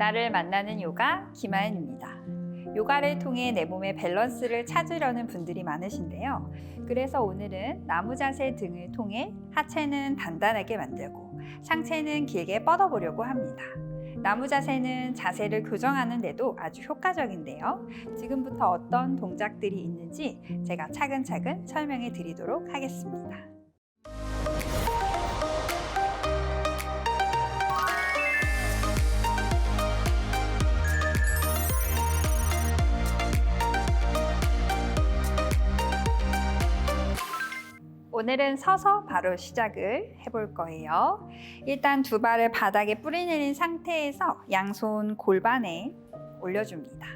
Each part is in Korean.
나를 만나는 요가 김하연입니다. 요가를 통해 내 몸의 밸런스를 찾으려는 분들이 많으신데요. 그래서 오늘은 나무 자세 등을 통해 하체는 단단하게 만들고 상체는 길게 뻗어보려고 합니다. 나무 자세는 자세를 교정하는 데도 아주 효과적인데요. 지금부터 어떤 동작들이 있는지 제가 차근차근 설명해 드리도록 하겠습니다. 오늘은 서서 바로 시작을 해볼 거예요. 일단 두 발을 바닥에 뿌리내린 상태에서 양손 골반에 올려줍니다.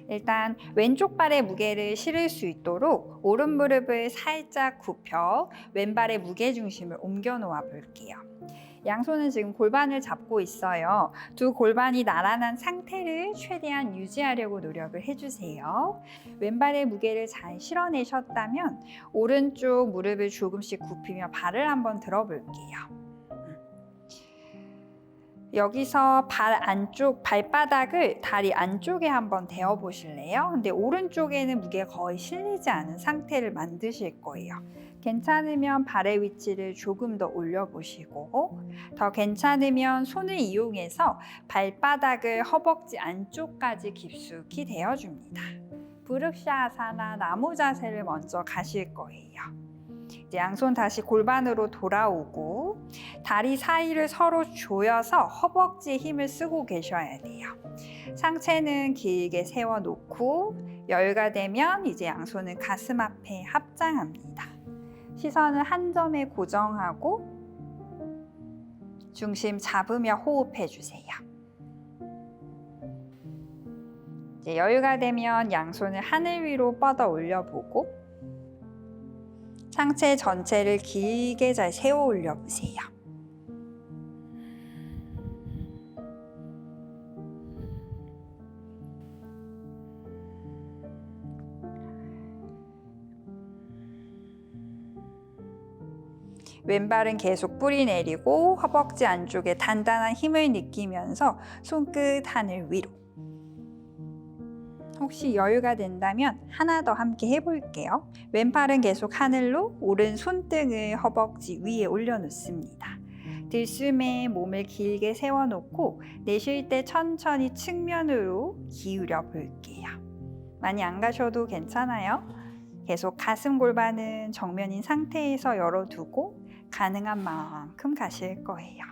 일단 왼쪽 발에 무게를 실을 수 있도록 오른 무릎을 살짝 굽혀 왼발의 무게중심을 옮겨 놓아 볼게요. 양손은 지금 골반을 잡고 있어요. 두 골반이 나란한 상태를 최대한 유지하려고 노력을 해주세요. 왼발의 무게를 잘 실어내셨다면 오른쪽 무릎을 조금씩 굽히며 발을 한번 들어볼게요. 여기서 발 안쪽, 발바닥을 다리 안쪽에 한번 대어 보실래요? 근데 오른쪽에는 무게가 거의 실리지 않은 상태를 만드실 거예요. 괜찮으면 발의 위치를 조금 더 올려보시고, 더 괜찮으면 손을 이용해서 발바닥을 허벅지 안쪽까지 깊숙이 대어줍니다. 부르샤아사나 나무 자세를 먼저 가실 거예요. 이제 양손 다시 골반으로 돌아오고 다리 사이를 서로 조여서 허벅지에 힘을 쓰고 계셔야 돼요. 상체는 길게 세워놓고 여유가 되면 이제 양손은 가슴 앞에 합장합니다. 시선을 한 점에 고정하고 중심 잡으며 호흡해 주세요. 이제 여유가 되면 양손을 하늘 위로 뻗어 올려보고 상체 전체를 길게 잘 세워 올려보세요. 왼발은 계속 뿌리 내리고 허벅지 안쪽에 단단한 힘을 느끼면서 손끝 하늘 위로. 혹시 여유가 된다면 하나 더 함께 해볼게요. 왼팔은 계속 하늘로, 오른 손등을 허벅지 위에 올려놓습니다. 들숨에 몸을 길게 세워놓고 내쉴 때 천천히 측면으로 기울여 볼게요. 많이 안 가셔도 괜찮아요. 계속 가슴 골반은 정면인 상태에서 열어두고 가능한 만큼 가실 거예요.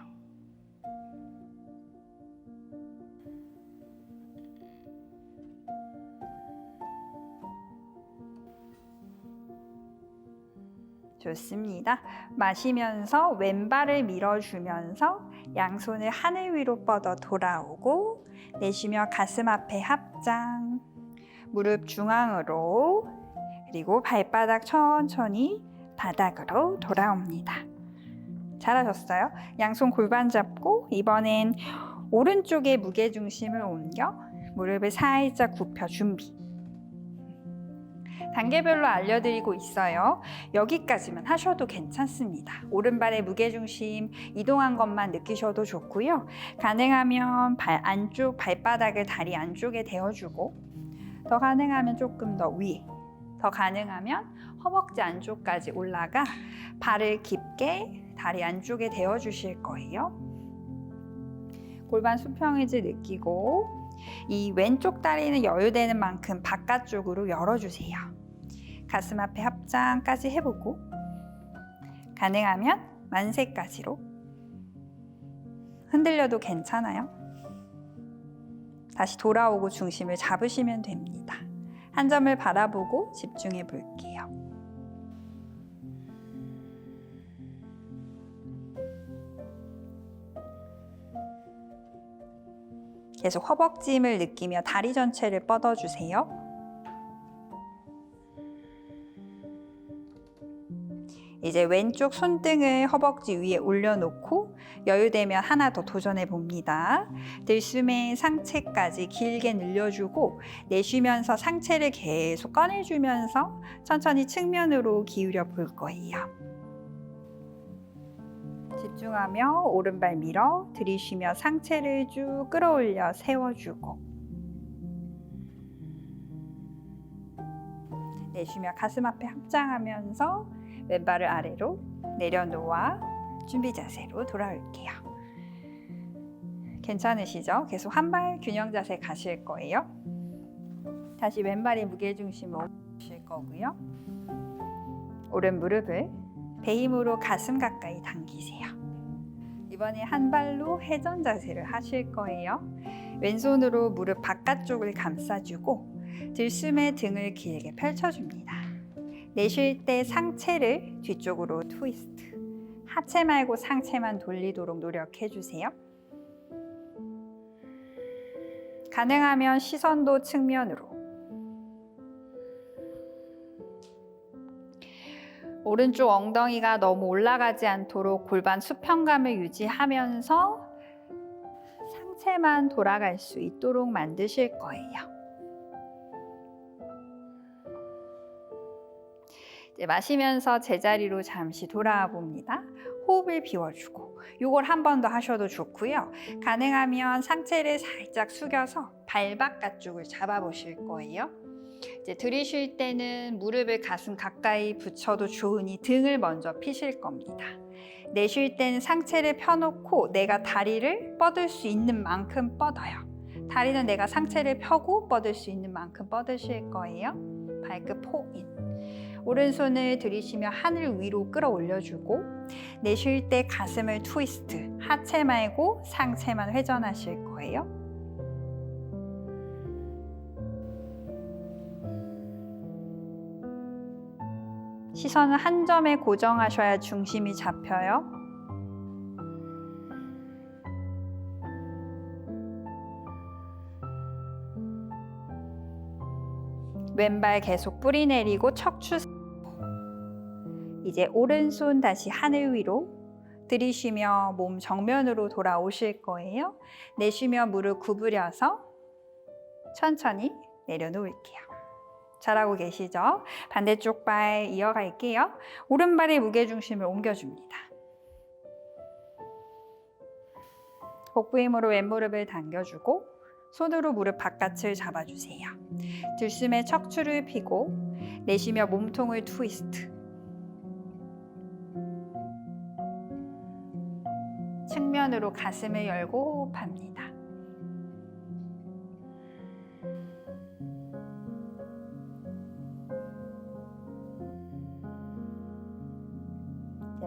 좋습니다. 마시면서 왼발을 밀어주면서 양손을 하늘 위로 뻗어 돌아오고 내쉬며 가슴 앞에 합장, 무릎 중앙으로 그리고 발바닥 천천히 바닥으로 돌아옵니다. 잘하셨어요. 양손 골반 잡고 이번엔 오른쪽에 무게중심을 옮겨 무릎을 살짝 굽혀 준비. 단계별로 알려드리고 있어요. 여기까지만 하셔도 괜찮습니다. 오른발의 무게중심 이동한 것만 느끼셔도 좋고요. 가능하면 발 안쪽, 발바닥을 다리 안쪽에 대어주고 더 가능하면 조금 더 위에, 더 가능하면 허벅지 안쪽까지 올라가 발을 깊게 다리 안쪽에 대어주실 거예요. 골반 수평의지 느끼고 이 왼쪽 다리는 여유되는 만큼 바깥쪽으로 열어주세요. 가슴 앞에 합장까지 해보고 가능하면 만세까지로 흔들려도 괜찮아요. 다시 돌아오고 중심을 잡으시면 됩니다. 한 점을 바라보고 집중해 볼게요. 계속 허벅지 힘을 느끼며 다리 전체를 뻗어주세요. 이제 왼쪽 손등을 허벅지 위에 올려놓고 여유되면 하나 더 도전해 봅니다. 들숨에 상체까지 길게 늘려주고 내쉬면서 상체를 계속 꺼내주면서 천천히 측면으로 기울여 볼 거예요. 집중하며 오른발 밀어 들이쉬며 상체를 쭉 끌어올려 세워주고, 내쉬며 가슴 앞에 합장하면서 왼발을 아래로 내려놓아 준비 자세로 돌아올게요. 괜찮으시죠? 계속 한 발 균형 자세 가실 거예요. 다시 왼발의 무게중심을 옮기실 거고요. 오른 무릎을 배 힘으로 가슴 가까이 당기세요. 이번에 한 발로 회전 자세를 하실 거예요. 왼손으로 무릎 바깥쪽을 감싸주고 들숨에 등을 길게 펼쳐줍니다. 내쉴 때 상체를 뒤쪽으로 트위스트. 하체 말고 상체만 돌리도록 노력해주세요. 가능하면 시선도 측면으로. 오른쪽 엉덩이가 너무 올라가지 않도록 골반 수평감을 유지하면서 상체만 돌아갈 수 있도록 만드실 거예요. 이제 마시면서 제자리로 잠시 돌아와 봅니다. 호흡을 비워주고, 이걸 한 번 더 하셔도 좋고요. 가능하면 상체를 살짝 숙여서 발 바깥쪽을 잡아보실 거예요. 이제 들이쉴 때는 무릎을 가슴 가까이 붙여도 좋으니 등을 먼저 피실 겁니다. 내쉴 때는 상체를 펴놓고 내가 다리를 뻗을 수 있는 만큼 뻗어요. 다리는 내가 상체를 펴고 뻗을 수 있는 만큼 뻗으실 거예요. 발끝 포인. 오른손을 들이쉬며 하늘 위로 끌어올려주고, 내쉴 때 가슴을 트위스트, 하체 말고 상체만 회전하실 거예요. 시선을 한 점에 고정하셔야 중심이 잡혀요. 왼발 계속 뿌리 내리고 척추. 이제 오른손 다시 하늘 위로 들이쉬며 몸 정면으로 돌아오실 거예요. 내쉬며 무릎 구부려서 천천히 내려놓을게요. 잘하고 계시죠? 반대쪽 발 이어갈게요. 오른발의 무게중심을 옮겨줍니다. 복부 힘으로 왼무릎을 당겨주고 손으로 무릎 바깥을 잡아주세요. 들숨에 척추를 펴고 내쉬며 몸통을 트위스트. 측면으로 가슴을 열고 호흡합니다.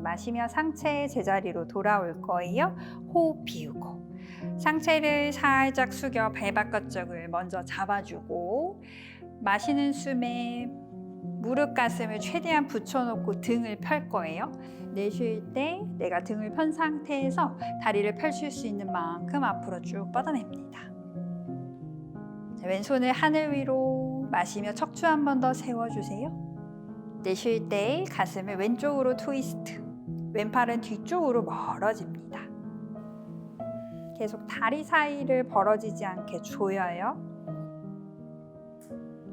마시며 상체 제자리로 돌아올 거예요. 호흡 비우고 상체를 살짝 숙여 발 바깥쪽을 먼저 잡아주고, 마시는 숨에 무릎 가슴을 최대한 붙여놓고 등을 펼 거예요. 내쉴 때 내가 등을 편 상태에서 다리를 펼칠 수 있는 만큼 앞으로 쭉 뻗어냅니다. 왼손을 하늘 위로 마시며 척추 한 번 더 세워주세요. 내쉴 때 가슴을 왼쪽으로 트위스트, 왼팔은 뒤쪽으로 멀어집니다. 계속 다리 사이를 벌어지지 않게 조여요.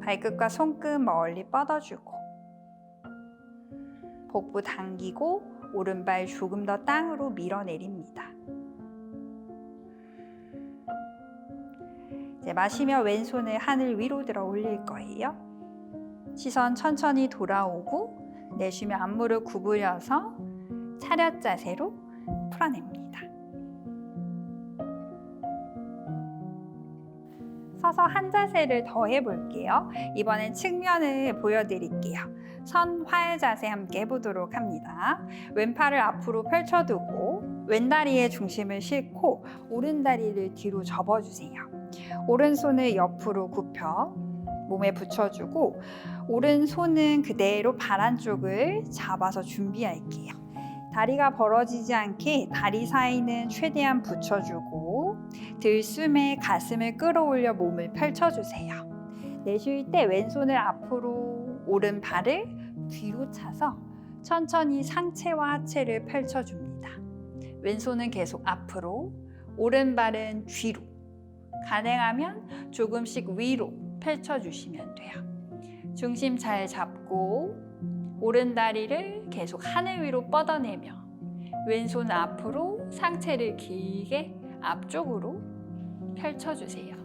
발끝과 손끝 멀리 뻗어주고, 복부 당기고 오른발 조금 더 땅으로 밀어내립니다. 이제 마시며 왼손을 하늘 위로 들어 올릴 거예요. 시선 천천히 돌아오고 내쉬며 앞무릎 구부려서 차렷 자세로 풀어냅니다. 서서 한 자세를 더 해볼게요. 이번엔 측면을 보여드릴게요. 선활 자세 함께 해보도록 합니다. 왼팔을 앞으로 펼쳐두고 왼다리에 중심을 싣고 오른다리를 뒤로 접어주세요. 오른손을 옆으로 굽혀 몸에 붙여주고 오른손은 그대로 발 안쪽을 잡아서 준비할게요. 다리가 벌어지지 않게 다리 사이는 최대한 붙여주고 들숨에 가슴을 끌어올려 몸을 펼쳐주세요. 내쉴 때 왼손을 앞으로 오른발을 뒤로 차서 천천히 상체와 하체를 펼쳐줍니다. 왼손은 계속 앞으로, 오른발은 뒤로, 가능하면 조금씩 위로 펼쳐주시면 돼요. 중심 잘 잡고 오른다리를 계속 하늘 위로 뻗어내며 왼손 앞으로 상체를 길게 앞쪽으로 펼쳐주세요.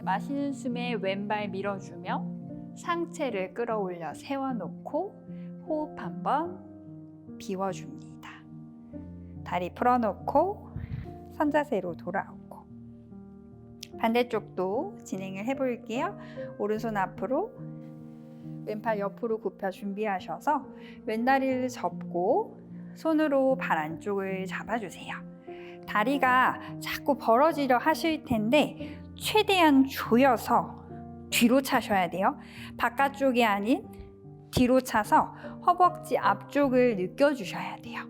마시는 숨에 왼발 밀어주며 상체를 끌어올려 세워놓고 호흡 한번 비워줍니다. 다리 풀어놓고 선자세로 돌아오고 반대쪽도 진행을 해볼게요. 오른손 앞으로 왼팔 옆으로 굽혀 준비하셔서 왼다리를 접고 손으로 발 안쪽을 잡아주세요. 다리가 자꾸 벌어지려 하실 텐데 최대한 조여서 뒤로 차셔야 돼요. 바깥쪽이 아닌 뒤로 차서 허벅지 앞쪽을 느껴주셔야 돼요.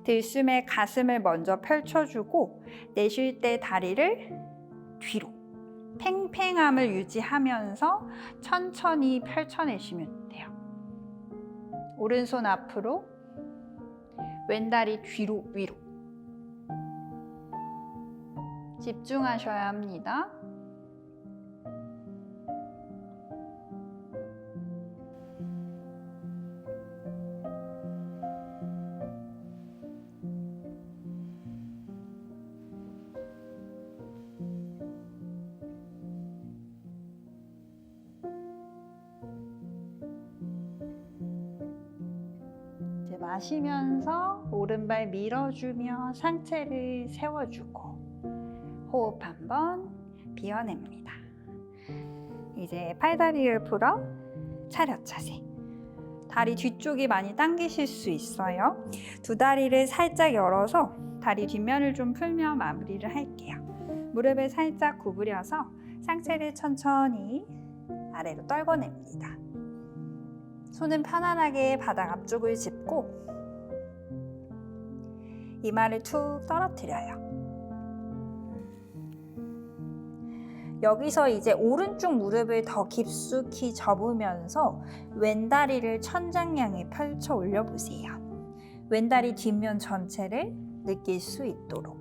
들숨에 가슴을 먼저 펼쳐주고 내쉴 때 다리를 뒤로 팽팽함을 유지하면서 천천히 펼쳐내시면 돼요. 오른손 앞으로 왼다리 뒤로 위로 집중하셔야 합니다. 이제 마시면서 오른발 밀어주며 상체를 세워주고 호흡 한번 비워냅니다. 이제 팔다리를 풀어 차렷 자세. 다리 뒤쪽이 많이 당기실 수 있어요. 두 다리를 살짝 열어서 다리 뒷면을 좀 풀며 마무리를 할게요. 무릎을 살짝 구부려서 상체를 천천히 아래로 떨궈냅니다. 손은 편안하게 바닥 앞쪽을 짚고 이마를 툭 떨어뜨려요. 여기서 이제 오른쪽 무릎을 더 깊숙이 접으면서 왼다리를 천장 향해 펼쳐 올려보세요. 왼다리 뒷면 전체를 느낄 수 있도록.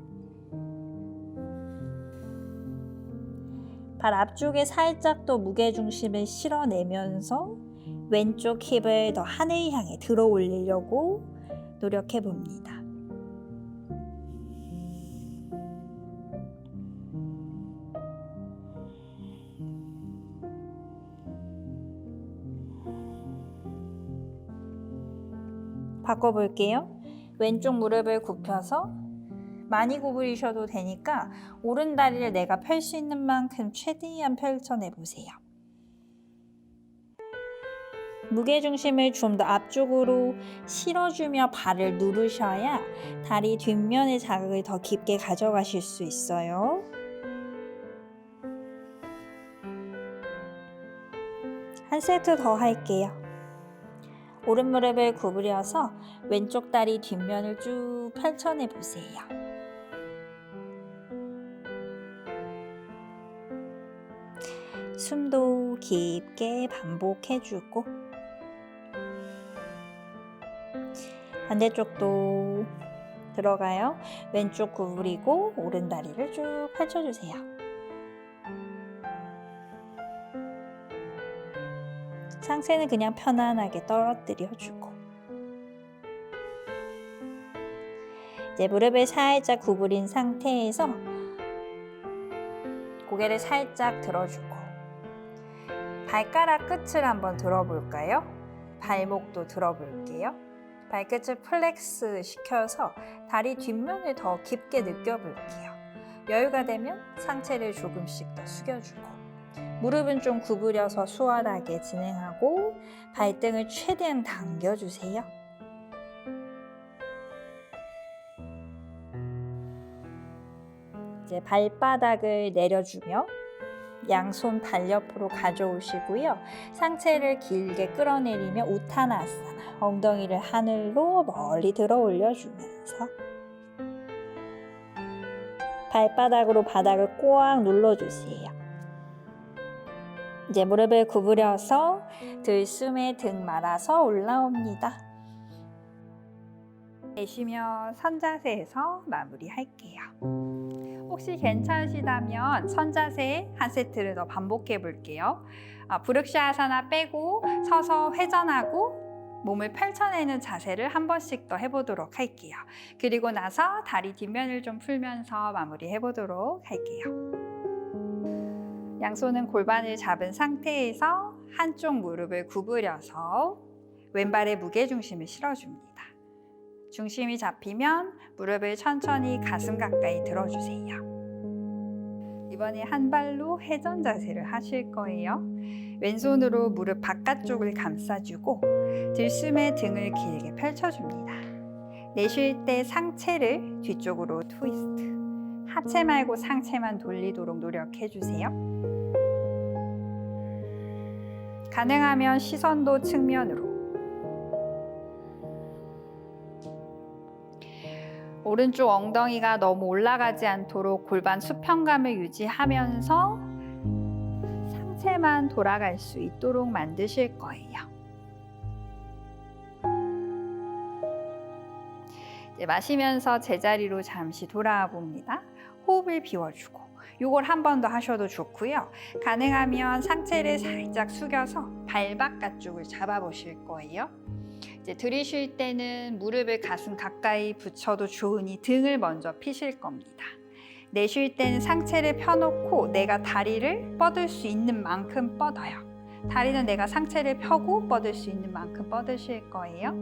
발 앞쪽에 살짝 더 무게중심을 실어내면서 왼쪽 힙을 더 하늘 향해 들어 올리려고 노력해 봅니다. 바꿔볼게요. 왼쪽 무릎을 굽혀서 많이 구부리셔도 되니까 오른 다리를 내가 펼 수 있는 만큼 최대한 펼쳐내보세요. 무게중심을 좀 더 앞쪽으로 실어주며 발을 누르셔야 다리 뒷면의 자극을 더 깊게 가져가실 수 있어요. 한 세트 더 할게요. 오른 무릎을 구부려서 왼쪽 다리 뒷면을 쭉 펼쳐내 보세요. 숨도 깊게 반복해주고 반대쪽도 들어가요. 왼쪽 구부리고 오른 다리를 쭉 펼쳐주세요. 상체는 그냥 편안하게 떨어뜨려주고 이제 무릎을 살짝 구부린 상태에서 고개를 살짝 들어주고 발가락 끝을 한번 들어볼까요? 발목도 들어볼게요. 발끝을 플렉스 시켜서 다리 뒷면을 더 깊게 느껴볼게요. 여유가 되면 상체를 조금씩 더 숙여주고 무릎은 좀 구부려서 수월하게 진행하고 발등을 최대한 당겨주세요. 이제 발바닥을 내려주며 양손 발 옆으로 가져오시고요. 상체를 길게 끌어내리며 우타나아사나, 엉덩이를 하늘로 멀리 들어 올려주면서 발바닥으로 바닥을 꽉 눌러주세요. 이제 무릎을 구부려서 들숨에 등 말아서 올라옵니다. 내쉬며 선자세에서 마무리할게요. 혹시 괜찮으시다면 선자세 한 세트를 더 반복해 볼게요. 부르크샤아사나 빼고 서서 회전하고 몸을 펼쳐내는 자세를 한 번씩 더 해보도록 할게요. 그리고 나서 다리 뒷면을 좀 풀면서 마무리해 보도록 할게요. 양손은 골반을 잡은 상태에서 한쪽 무릎을 구부려서 왼발에 무게중심을 실어줍니다. 중심이 잡히면 무릎을 천천히 가슴 가까이 들어주세요. 이번에 한 발로 회전 자세를 하실 거예요. 왼손으로 무릎 바깥쪽을 감싸주고 들숨에 등을 길게 펼쳐줍니다. 내쉴 때 상체를 뒤쪽으로 트위스트. 하체 말고 상체만 돌리도록 노력해주세요. 가능하면 시선도 측면으로. 오른쪽 엉덩이가 너무 올라가지 않도록 골반 수평감을 유지하면서 상체만 돌아갈 수 있도록 만드실 거예요. 이제 마시면서 제자리로 잠시 돌아와 봅니다. 호흡을 비워주고 이걸 한 번 더 하셔도 좋고요. 가능하면 상체를 살짝 숙여서 발 바깥쪽을 잡아보실 거예요. 이제 들이쉴 때는 무릎을 가슴 가까이 붙여도 좋으니 등을 먼저 피실 겁니다. 내쉴 때는 상체를 펴놓고 내가 다리를 뻗을 수 있는 만큼 뻗어요. 다리는 내가 상체를 펴고 뻗을 수 있는 만큼 뻗으실 거예요.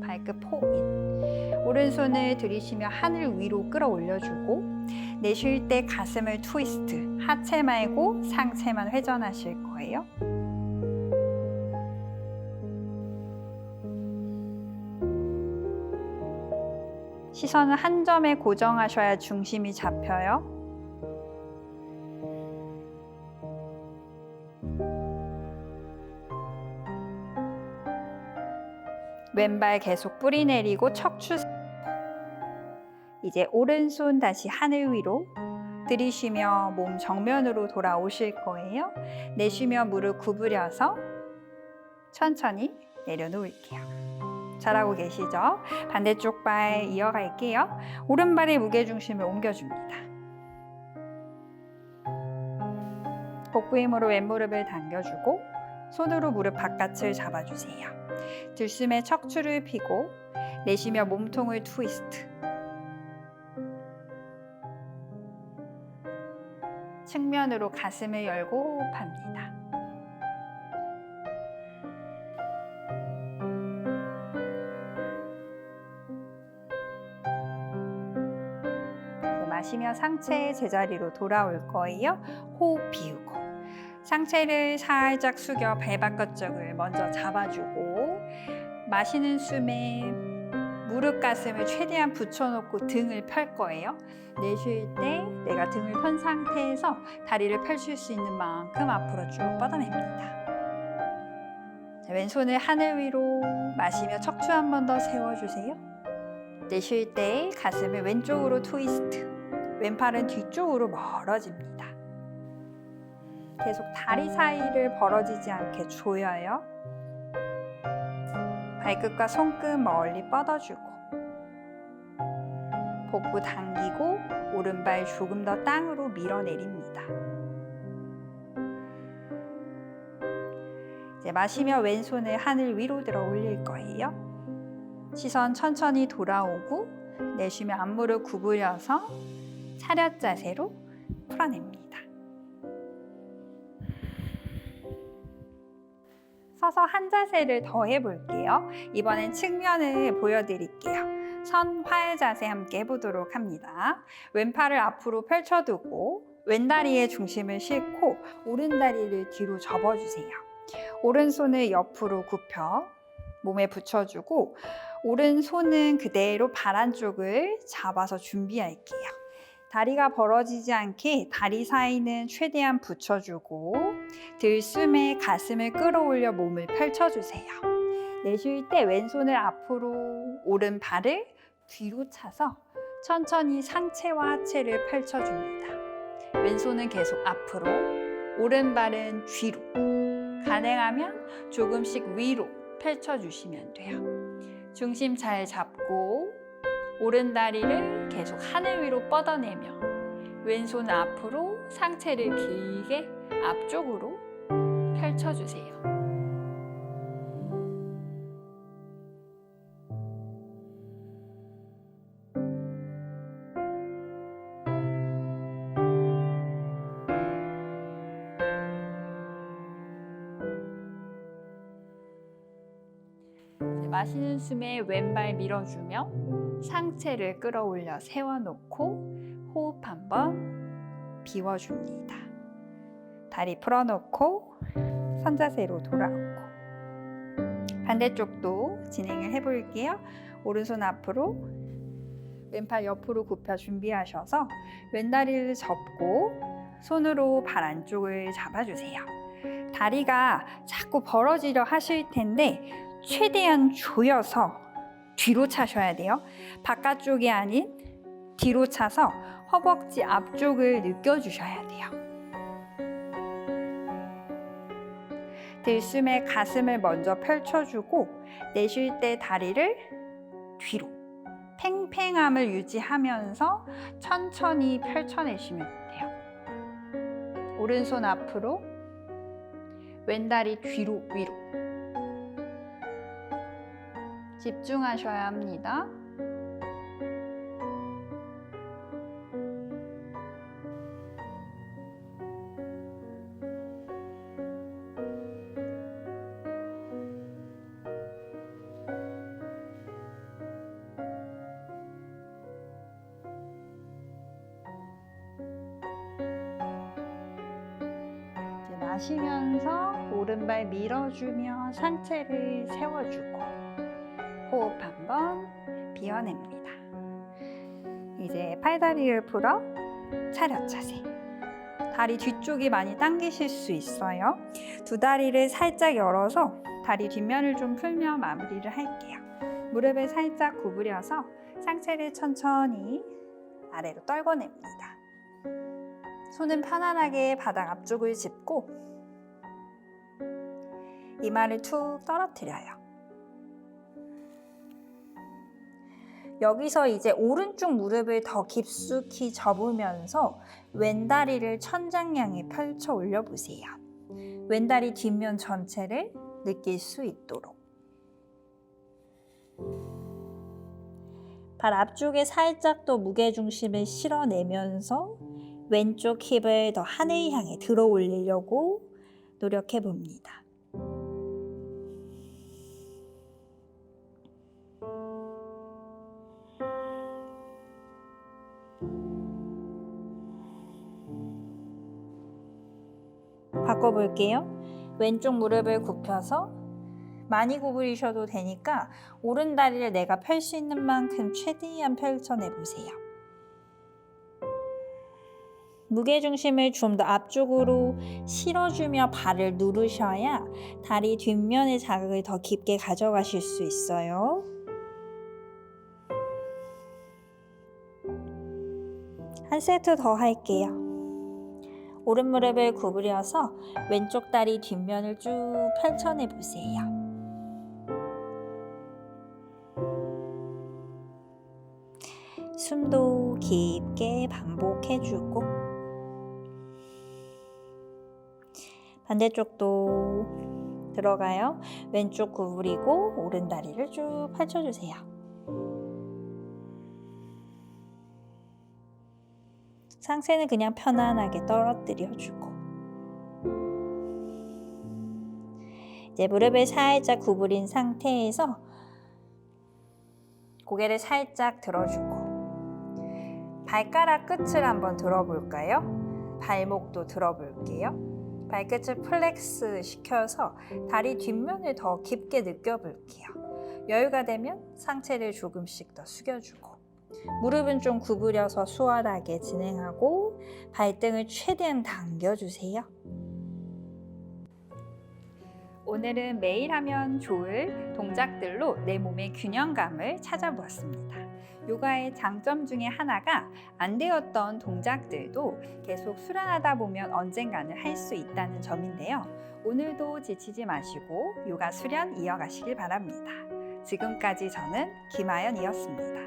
발끝 포인. 오른손을 들이쉬며 하늘 위로 끌어올려주고 내쉴 때 가슴을 트위스트. 하체 말고 상체만 회전하실 거예요. 시선을 한 점에 고정하셔야 중심이 잡혀요. 왼발 계속 뿌리 내리고 척추. 이제 오른손 다시 하늘 위로 들이쉬며 몸 정면으로 돌아오실 거예요. 내쉬며 무릎 구부려서 천천히 내려놓을게요. 잘하고 계시죠? 반대쪽 발 이어갈게요. 오른발에 무게중심을 옮겨줍니다. 복부 힘으로 왼무릎을 당겨주고 손으로 무릎 바깥을 잡아주세요. 들숨에 척추를 펴고 내쉬며 몸통을 트위스트. 측면으로 가슴을 열고 호흡합니다. 마시며 상체 제자리로 돌아올 거예요. 호흡 비우고 상체를 살짝 숙여 발 바깥 쪽을 먼저 잡아주고 마시는 숨에 무릎 가슴을 최대한 붙여놓고 등을 펼 거예요. 내쉴 때 내가 등을 편 상태에서 다리를 펼칠 수 있는 만큼 앞으로 쭉 뻗어냅니다. 자, 왼손을 하늘 위로 마시며 척추 한 번 더 세워주세요. 내쉴 때 가슴을 왼쪽으로 트위스트. 왼팔은 뒤쪽으로 멀어집니다. 계속 다리 사이를 벌어지지 않게 조여요. 발끝과 손끝 멀리 뻗어주고 복부 당기고 오른발 조금 더 땅으로 밀어내립니다. 이제 마시며 왼손을 하늘 위로 들어 올릴 거예요. 시선 천천히 돌아오고 내쉬며 앞무릎 구부려서 차렷 자세로 풀어냅니다. 서서 한 자세를 더 해볼게요. 이번엔 측면을 보여드릴게요. 선활 자세 함께 해보도록 합니다. 왼팔을 앞으로 펼쳐두고 왼다리에 중심을 싣고 오른다리를 뒤로 접어주세요. 오른손을 옆으로 굽혀 몸에 붙여주고 오른손은 그대로 발 안쪽을 잡아서 준비할게요. 다리가 벌어지지 않게 다리 사이는 최대한 붙여주고 들숨에 가슴을 끌어올려 몸을 펼쳐주세요. 내쉴 때 왼손을 앞으로 오른발을 뒤로 차서 천천히 상체와 하체를 펼쳐줍니다. 왼손은 계속 앞으로, 오른발은 뒤로. 가능하면 조금씩 위로 펼쳐주시면 돼요. 중심 잘 잡고 오른 다리를 계속 하늘 위로 뻗어내며 왼손 앞으로 상체를 길게 앞쪽으로 펼쳐주세요. 마시는 숨에 왼발 밀어주며 상체를 끌어올려 세워놓고 호흡 한번 비워줍니다. 다리 풀어놓고 선자세로 돌아오고 반대쪽도 진행을 해볼게요. 오른손 앞으로 왼팔 옆으로 굽혀 준비하셔서 왼다리를 접고 손으로 발 안쪽을 잡아주세요. 다리가 자꾸 벌어지려 하실 텐데 최대한 조여서 뒤로 차셔야 돼요. 바깥쪽이 아닌 뒤로 차서 허벅지 앞쪽을 느껴주셔야 돼요. 들숨에 가슴을 먼저 펼쳐주고 내쉴 때 다리를 뒤로 팽팽함을 유지하면서 천천히 펼쳐내시면 돼요. 오른손 앞으로 왼다리 뒤로 위로 집중하셔야 합니다. 이제 마시면서 오른발 밀어주며 상체를 세워주고 호흡 한번 비워냅니다. 이제 팔다리를 풀어 차렷 자세. 다리 뒤쪽이 많이 당기실 수 있어요. 두 다리를 살짝 열어서 다리 뒷면을 좀 풀며 마무리를 할게요. 무릎을 살짝 구부려서 상체를 천천히 아래로 떨궈냅니다. 손은 편안하게 바닥 앞쪽을 짚고 이마를 툭 떨어뜨려요. 여기서 이제 오른쪽 무릎을 더 깊숙이 접으면서 왼다리를 천장 향해 펼쳐 올려보세요. 왼다리 뒷면 전체를 느낄 수 있도록. 발 앞쪽에 살짝 더 무게중심을 실어내면서 왼쪽 힙을 더 하늘 향해 들어 올리려고 노력해 봅니다. 바꿔볼게요. 왼쪽 무릎을 굽혀서 많이 구부리셔도 되니까 오른 다리를 내가 펼 수 있는 만큼 최대한 펼쳐내보세요. 무게중심을 좀 더 앞쪽으로 실어주며 발을 누르셔야 다리 뒷면의 자극을 더 깊게 가져가실 수 있어요. 한 세트 더 할게요. 오른 무릎을 구부려서 왼쪽 다리 뒷면을 쭉 펼쳐내 보세요. 숨도 깊게 반복해주고 반대쪽도 들어가요. 왼쪽 구부리고 오른 다리를 쭉 펼쳐주세요. 상체는 그냥 편안하게 떨어뜨려주고 이제 무릎을 살짝 구부린 상태에서 고개를 살짝 들어주고 발가락 끝을 한번 들어볼까요? 발목도 들어볼게요. 발끝을 플렉스 시켜서 다리 뒷면을 더 깊게 느껴볼게요. 여유가 되면 상체를 조금씩 더 숙여주고 무릎은 좀 구부려서 수월하게 진행하고 발등을 최대한 당겨주세요. 오늘은 매일 하면 좋을 동작들로 내 몸의 균형감을 찾아보았습니다. 요가의 장점 중에 하나가 안 되었던 동작들도 계속 수련하다 보면 언젠가는 할 수 있다는 점인데요. 오늘도 지치지 마시고 요가 수련 이어가시길 바랍니다. 지금까지 저는 김아연이었습니다.